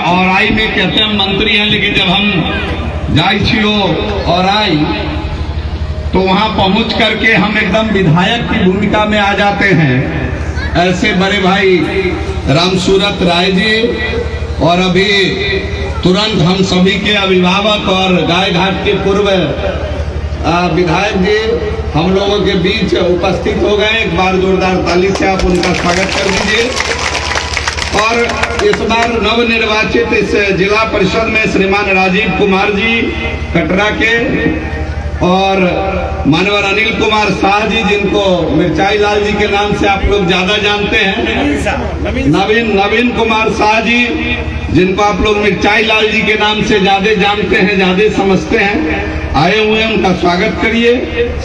औराई में कहते हैं मंत्री हैं, लेकिन जब हम जाई छियो औराई तो वहां पहुंच करके हम एकदम विधायक की भूमिका में आ जाते हैं। ऐसे बड़े भाई रामसूरत राय जी और अभी तुरंत हम सभी के अभिभावक और गाय घाट के पूर्व विधायक जी हम लोगों के बीच उपस्थित हो गए। एक बार जोरदार ताली से आप उनका स्वागत कर दीजिए। और इस बार नवनिर्वाचित इस जिला परिषद में श्रीमान राजीव कुमार जी कटरा के और मानवर अनिल कुमार शाह जी, जिनको मिर्चाई लाल जी के नाम से आप लोग ज्यादा जानते हैं, नवीन कुमार शाह जी, जिनको आप लोग मिर्चाई लाल जी के नाम से ज्यादा जानते हैं, ज्यादा समझते हैं, आए हुए हैं। उनका स्वागत करिए।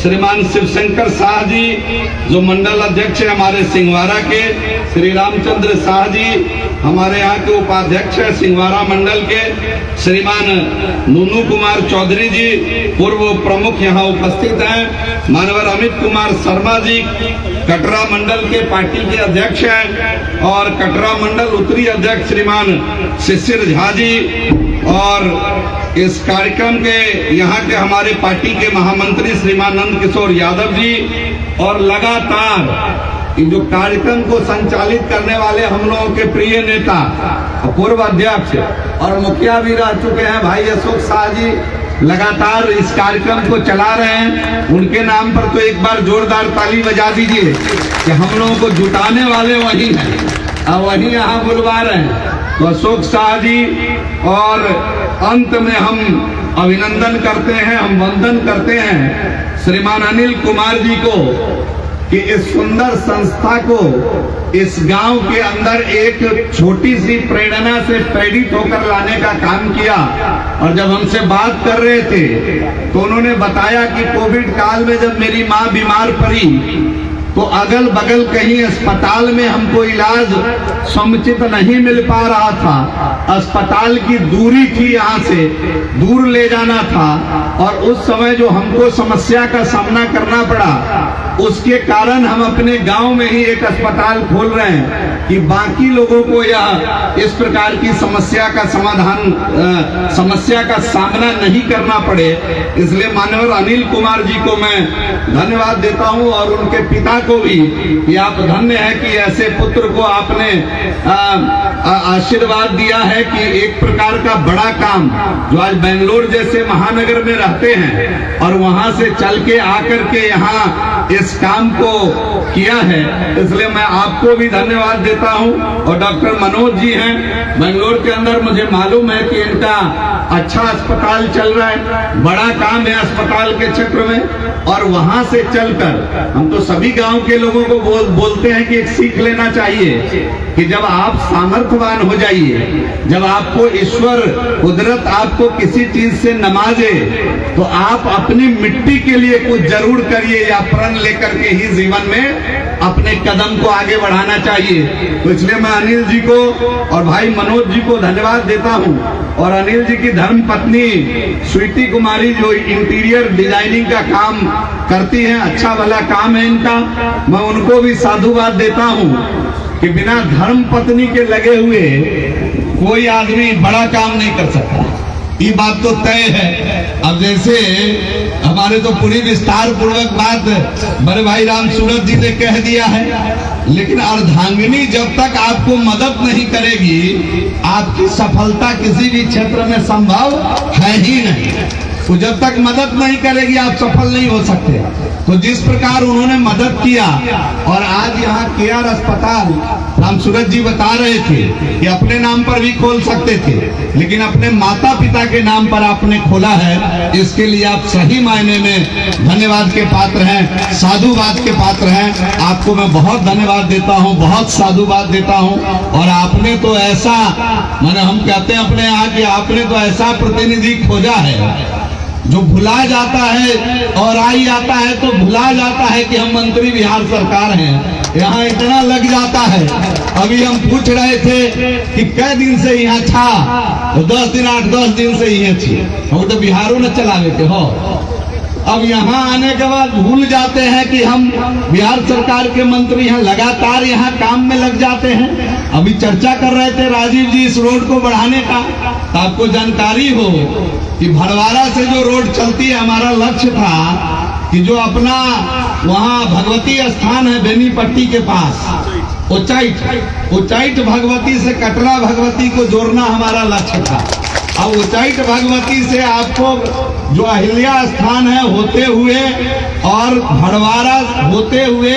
श्रीमान शिवशंकर शाह जी जो मंडल अध्यक्ष है हमारे सिंहवाड़ा के, श्री रामचंद्र शाह जी हमारे यहाँ के उपाध्यक्ष है सिंहवाड़ा मंडल के, श्रीमान नूनू कुमार चौधरी जी पूर्व प्रमुख यहाँ उपस्थित हैं, मानवर अमित कुमार शर्मा जी कटरा मंडल के पार्टी के अध्यक्ष हैं, और कटरा मंडल उत्तरी अध्यक्ष श्रीमान शिशिर झा जी, और इस कार्यक्रम के यहाँ के हमारे पार्टी के महामंत्री श्रीमान नंद किशोर यादव जी, और लगातार जो कार्यक्रम को संचालित करने वाले हम लोगों के प्रिय नेता पूर्व अध्यक्ष और मुखिया भी रह चुके हैं भाई अशोक शाह जी, लगातार इस कार्यक्रम को चला रहे हैं। उनके नाम पर तो एक बार जोरदार ताली बजा दीजिए कि हम लोगों को जुटाने वाले वही हैं और वही यहाँ बुलवा रहे हैं। तो अशोक शाह जी, और अंत में हम अभिनंदन करते हैं, हम वंदन करते हैं श्रीमान अनिल कुमार जी को कि इस सुंदर संस्था को इस गांव के अंदर एक छोटी सी प्रेरणा से प्रेरित होकर लाने का काम किया। और जब हमसे बात कर रहे थे तो उन्होंने बताया कि कोविड काल में जब मेरी माँ बीमार पड़ी तो अगल बगल कहीं अस्पताल में हमको इलाज समुचित नहीं मिल पा रहा था, अस्पताल की दूरी थी, यहाँ से दूर ले जाना था, और उस समय जो हमको समस्या का सामना करना पड़ा उसके कारण हम अपने गांव में ही एक अस्पताल खोल रहे हैं कि बाकी लोगों को यह इस प्रकार की समस्या का समाधान, समस्या का सामना नहीं करना पड़े। इसलिए मानवर अनिल कुमार जी को मैं धन्यवाद देता हूं और उनके पिता को भी कि आप धन्य है कि ऐसे पुत्र को आपने आशीर्वाद दिया है कि एक प्रकार का बड़ा काम जो आज बेंगलोर जैसे महानगर में रहते हैं और वहां से चल के आकर के यहाँ इस काम को किया है, इसलिए मैं आपको भी धन्यवाद देता हूं। और डॉक्टर मनोज जी हैं बेंगलोर के अंदर, मुझे मालूम है कि इनका अच्छा अस्पताल चल रहा है, बड़ा काम है अस्पताल के क्षेत्र में, और वहां से चलकर हम तो सभी गांव के लोगों को बोलते हैं कि एक सीख लेना चाहिए कि जब आप सामर्थ्यवान हो जाइए, जब आपको ईश्वर कुदरत आपको किसी चीज से नवाजे तो आप अपनी मिट्टी के लिए कुछ जरूर करिए या प्रण लेकर के ही जीवन में अपने कदम को आगे बढ़ाना चाहिए। तो इसलिए मैं अनिल जी को और भाई मनोज जी को धन्यवाद देता हूं। और अनिल जी की धर्म पत्नी स्वीटी कुमारी जो इंटीरियर डिजाइनिंग का काम करती हैं, अच्छा भला काम है इनका, मैं उनको भी साधुवाद देता हूं कि बिना धर्म पत्नी के लगे हुए कोई आदमी बड़ा काम नहीं कर सकता, ये बात तो तय है। अब जैसे हमारे तो पूरी विस्तार पूर्वक बात बड़े भाई रामसूरत जी ने कह दिया है, लेकिन अर्धांगिनी जब तक आपको मदद नहीं करेगी आपकी सफलता किसी भी क्षेत्र में संभव है ही नहीं। तो जब तक मदद नहीं करेगी आप सफल नहीं हो सकते। तो जिस प्रकार उन्होंने मदद किया, और आज यहाँ केआर अस्पताल रामसूरत जी बता रहे थे कि अपने नाम पर भी खोल सकते थे, लेकिन अपने माता पिता के नाम पर आपने खोला है, इसके लिए आप सही मायने में धन्यवाद के पात्र हैं, साधुवाद के पात्र हैं। आपको मैं बहुत धन्यवाद देता हूँ, बहुत साधुवाद देता हूँ। और आपने तो ऐसा, माने हम कहते हैं अपने यहाँ कि आपने तो ऐसा प्रतिनिधि खोजा है जो भुला जाता है और आई आता है तो भुला जाता है कि हम मंत्री बिहार सरकार हैं, यहाँ इतना लग जाता है। अभी हम पूछ रहे थे कि कई दिन से यहाँ था, तो 10 दिन 8-10 दिन से यहाँ थी, हम तो बिहारों ने चलावे के हो। अब यहाँ आने के बाद भूल जाते हैं कि हम बिहार सरकार के मंत्री हैं, लगातार यहाँ काम में लग जाते हैं। अभी चर्चा कर रहे थे राजीव जी इस रोड को बढ़ाने का, तो आपको जानकारी हो कि भड़वारा से जो रोड चलती है, हमारा लक्ष्य था कि जो अपना वहाँ भगवती स्थान है बेनीपट्टी के पास, उच्चैठ भगवती से कटरा भगवती को जोड़ना हमारा लक्ष्य था। अब उच्चैठ भगवती से आपको जो अहिल्या स्थान है होते हुए और भड़वारा होते हुए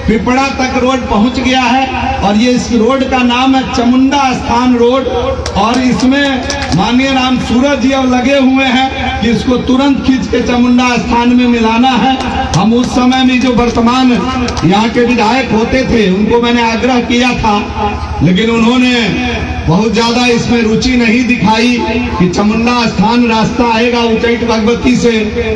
पिपड़ा तक रोड पहुंच गया है, और ये इस रोड का नाम है चामुंडा स्थान रोड। और इसमें माननीय राम सूरज जी अब लगे हुए हैं कि इसको तुरंत खींच के चामुंडा स्थान में मिलाना है। हम उस समय में जो वर्तमान यहाँ के विधायक होते थे उनको मैंने आग्रह किया था, लेकिन उन्होंने बहुत ज्यादा इसमें रुचि नहीं दिखाई कि चामुंडा स्थान रास्ता आएगा उच्चैठ भगवती से,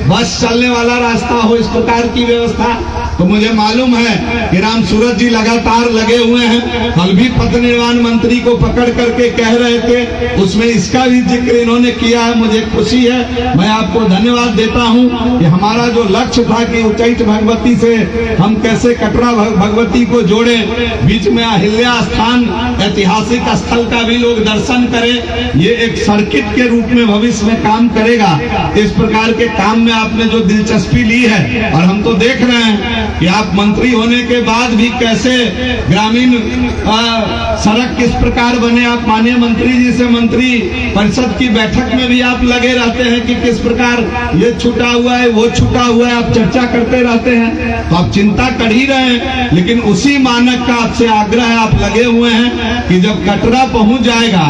बस चलने वाला रास्ता हो, इस प्रकार की व्यवस्था। तो मुझे मालूम है कि राम सूरज जी लगातार लगे हुए हैं। कल भी पथ निर्माण मंत्री को पकड़ करके कह रहे थे, उसमें इसका भी जिक्र इन्होंने किया है। मुझे खुशी है, मैं आपको धन्यवाद देता हूं कि हमारा जो लक्ष्य था कि उच्चैठ भगवती से हम कैसे कटरा भगवती को जोड़े, बीच में अहिल्या स्थान ऐतिहासिक स्थल का भी लोग दर्शन करें, ये एक सर्किट के रूप में भविष्य में काम करेगा। इस प्रकार के काम में आपने जो दिलचस्पी ली है, और हम तो देख रहे हैं कि आप मंत्री होने के बाद भी कैसे ग्रामीण सड़क किस प्रकार बने। आप माननीय मंत्री जी से मंत्री परिषद की बैठक में भी आप लगे रहते हैं कि किस प्रकार ये छूटा हुआ है, वो छूटा हुआ है, आप चर्चा करते रहते हैं। तो आप चिंता कर ही रहे हैं, लेकिन उसी मानक का आपसे आग्रह है, आप लगे हुए हैं कि जब कटरा पहुंच जाएगा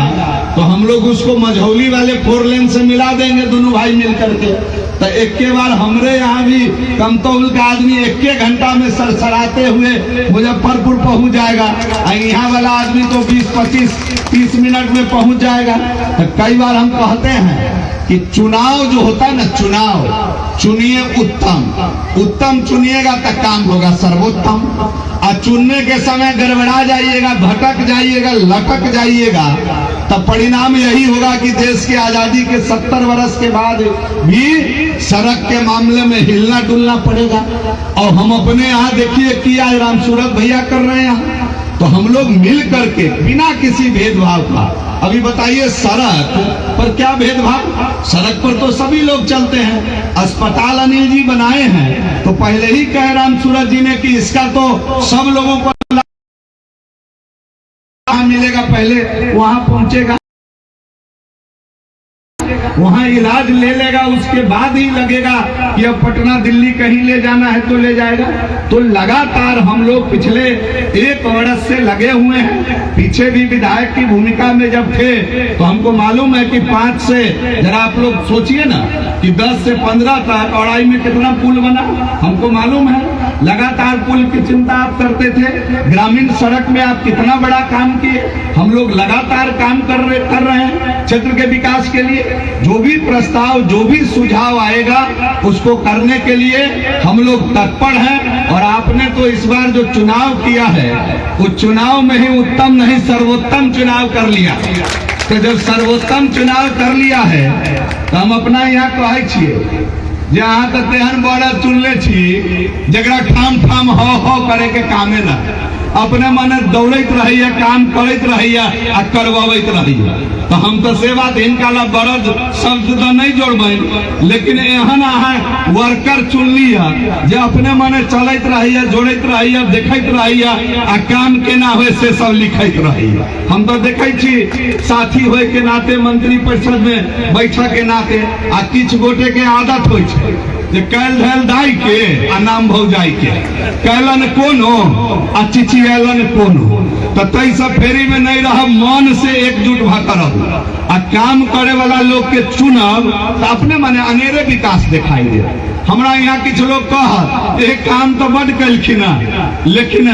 तो हम लोग उसको मझौली वाले 4 लेन से मिला देंगे, दोनों भाई मिलकर के। तो एक के बार हमरे यहाँ भी कमतौल का आदमी 1 घंटा में सरसराते हुए मुजफ्फरपुर पहुंच जाएगा, और यहाँ वाला आदमी तो 20, 25, 30 मिनट में पहुंच जाएगा। तो कई बार हम कहते हैं कि चुनाव जो होता है ना, चुनाव चुनिए उत्तम चुनिएगा तो काम होगा सर्वोत्तम। और चुनने के समय गड़बड़ा जाइएगा, भटक जाइएगा, लटक जाइएगा, तब परिणाम यही होगा कि देश की आजादी के 70 वर्ष के बाद भी सड़क के मामले में हिलना डुलना पड़ेगा। और हम अपने यहाँ देखिए कि आज राम सूरज भैया कर रहे हैं, तो हम लोग मिल करके बिना किसी भेदभाव का, अभी बताइए सड़क पर क्या भेदभाव, सड़क पर तो सभी लोग चलते हैं। अस्पताल अनिल जी बनाए हैं, तो पहले ही कह राम सूरज जी ने कि इसका तो सब लोगों को मिलेगा, पहले वहां पहुंचेगा, वहां इलाज ले लेगा, उसके बाद ही लगेगा कि अब पटना दिल्ली कहीं ले जाना है तो ले जाएगा। तो लगातार हम लोग पिछले 1 वर्ष से लगे हुए हैं। पीछे भी विधायक की भूमिका में जब थे तो हमको मालूम है कि 5 से, जरा आप लोग सोचिए ना कि 10 से 15 तक औड़ाई में कितना पुल बना, हमको मालूम है। लगातार पुल की चिंता आप करते थे, ग्रामीण सड़क में आप कितना बड़ा काम किए। हम लोग लगातार काम कर रहे हैं क्षेत्र के विकास के लिए। जो भी प्रस्ताव, जो भी सुझाव आएगा उसको करने के लिए हम लोग तत्पर हैं। और आपने तो इस बार जो चुनाव किया है, उस चुनाव में ही उत्तम नहीं सर्वोत्तम चुनाव कर लिया। तो जब सर्वोत्तम चुनाव कर लिया है तो हम अपना यहाँ कहे छे जहाँ तक तेहन बड़ा चुनले छी जरा ठाम ठाम हो करे के कामे ना, अपने मने दौड़त रहिए, काम करते रहिए आ करवावत रहिए। तो हम तो से बात इनका ला बरद शब्द तो नहीं जोड़बे, लेकिन एहन अहाँ वर्कर चुन लिया जे अपने मने चलत रहिए, जोड़त रहिए, देखत रहिए आ काम केना होए से सब लिखत रहिए। हम तो देखे छी साथी होए के नाते, मंत्री परिषद में बैठा के नाते, आ किछ गोटे के आदत होय छै जे कैल धैल दाई के आ नाम भौजाई के, कैलन कोनो आ चिचियालन कोनो। तो तई सब फेरी में नहीं रह, मन से एकजुट भकर आ काम करे वाला लोग के चुनाव तो अपने मने अनेरे विकास दिखाई दे। हमरा यहाँ कुछ लोग कह एक काम तो बड़ कलखिन, लेकिन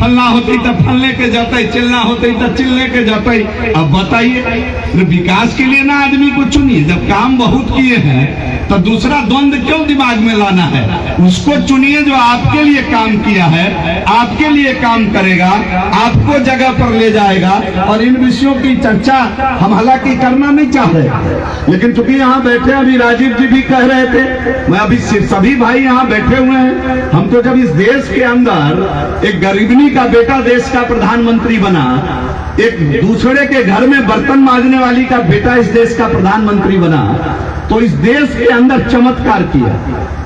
फलना होती तो फलने के जाते, चिलना होती तो चिलने के जाते। अब बताइए विकास के लिए ना आदमी को चुनिए, जब काम बहुत किए हैं तो दूसरा द्वंद्व क्यों दिमाग में लाना है। उसको चुनिए जो आपके लिए काम किया है, आपके लिए काम करेगा, आपको जगह पर ले जाएगा। और इन विषयों की चर्चा हम हालांकि करना नहीं चाह रहे, लेकिन चूंकि यहाँ बैठे अभी राजीव जी भी कह रहे थे, मैं अभी सभी भाई यहाँ बैठे हुए हैं। हम तो जब इस देश के अंदर एक गरीबनी का बेटा देश का प्रधानमंत्री बना एक दूसरे के घर में बर्तन मांजने वाली का बेटा इस देश का प्रधानमंत्री बना, तो इस देश के अंदर चमत्कार किया,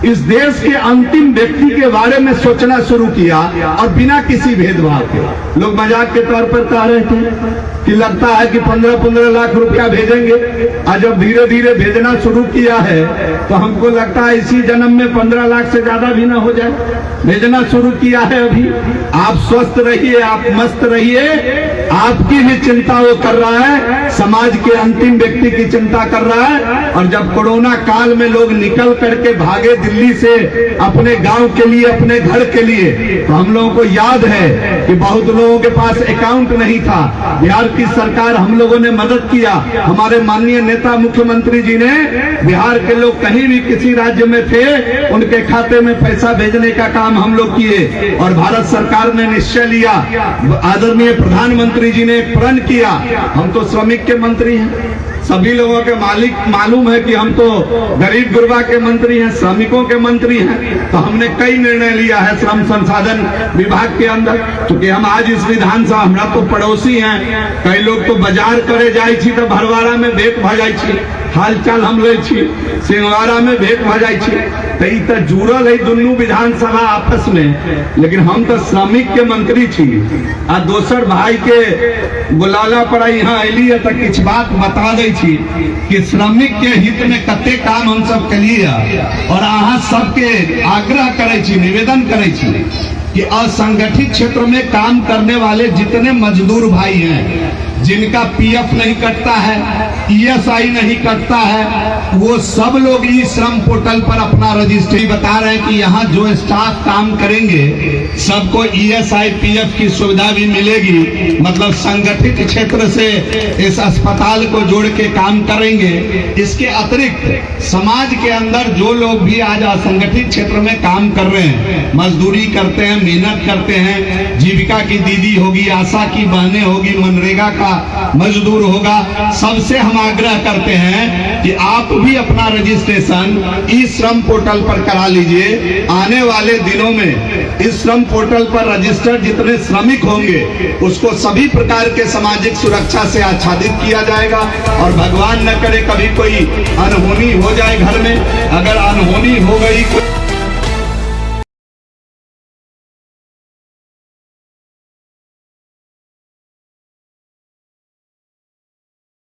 इस देश के अंतिम व्यक्ति के बारे में सोचना शुरू किया और बिना किसी भेदभाव के। लोग मजाक के तौर पर कह रहे थे कि लगता है कि 15-15 लाख रुपया भेजेंगे, और जब धीरे धीरे भेजना शुरू किया है तो हमको लगता है इसी जन्म में 15 लाख से ज्यादा भी ना हो जाए। भेजना शुरू किया है अभी। आप स्वस्थ रहिए, आप मस्त रहिए, आपकी भी चिंता वो कर रहा है, समाज के अंतिम व्यक्ति की चिंता कर रहा है। और जब कोरोना काल में लोग निकल करके भागे दिल्ली से अपने गांव के लिए, अपने घर के लिए, तो हम लोगों को याद है कि बहुत लोगों के पास अकाउंट नहीं था। बिहार की सरकार, हम लोगों ने मदद किया, हमारे माननीय नेता मुख्यमंत्री जी ने बिहार के लोग कहीं भी किसी राज्य में थे उनके खाते में पैसा भेजने का काम हम लोग किए। और भारत सरकार ने निश्चय लिया, आदरणीय प्रधानमंत्री जी ने एक प्रण किया, हम तो श्रमिक के मंत्री हैं, सभी लोगों के मालिक मालूम है कि हम तो गरीब गुरबा के मंत्री हैं, श्रमिकों के मंत्री हैं। तो हमने कई निर्णय लिया है श्रम संसाधन विभाग के अंदर, क्योंकि हम आज इस विधानसभा, हमरा तो पड़ोसी हैं, कई लोग तो बाजार करे जाए छी तो भरवाड़ा में भेंट भ जाए छी, हालचाल हम ले छी, सिंहवाड़ा में भेंट भ जाए छी, तो जुड़ल है दुनू विधानसभा आपस में। लेकिन हम तो श्रमिक के मंत्री छी, आ दोसर भाई के बुलाला पर यहाँ अली है तो किछ बात बता दै छी कि श्रमिक के हित में कते काम हम सब कलिए, और अहाँ सबके आग्रह करे छी, निवेदन करे छी कि असंगठित क्षेत्र में काम करने वाले जितने मजदूर भाई हैं, जिनका पीएफ नहीं कटता है, ईएसआई नहीं कटता है, वो सब लोग ई श्रम पोर्टल पर अपना रजिस्ट्री बता रहे हैं कि यहाँ जो स्टाफ काम करेंगे सबको ईएसआई पीएफ की सुविधा भी मिलेगी। मतलब संगठित क्षेत्र से इस अस्पताल को जोड़ के काम करेंगे। इसके अतिरिक्त समाज के अंदर जो लोग भी आज असंगठित क्षेत्र में काम कर रहे हैं, मजदूरी करते हैं, मेहनत करते हैं, जीविका की दीदी होगी, आशा की बहनें होगी, मनरेगा का मजदूर होगा, सबसे हम आग्रह करते हैं कि आप भी अपना रजिस्ट्रेशन इस श्रम पोर्टल पर करा लीजिए। आने वाले दिनों में इस श्रम पोर्टल पर रजिस्टर्ड जितने श्रमिक होंगे उसको सभी प्रकार के सामाजिक सुरक्षा से आच्छादित किया जाएगा। और भगवान न करे कभी कोई अनहोनी हो जाए घर में, अगर अनहोनी हो गई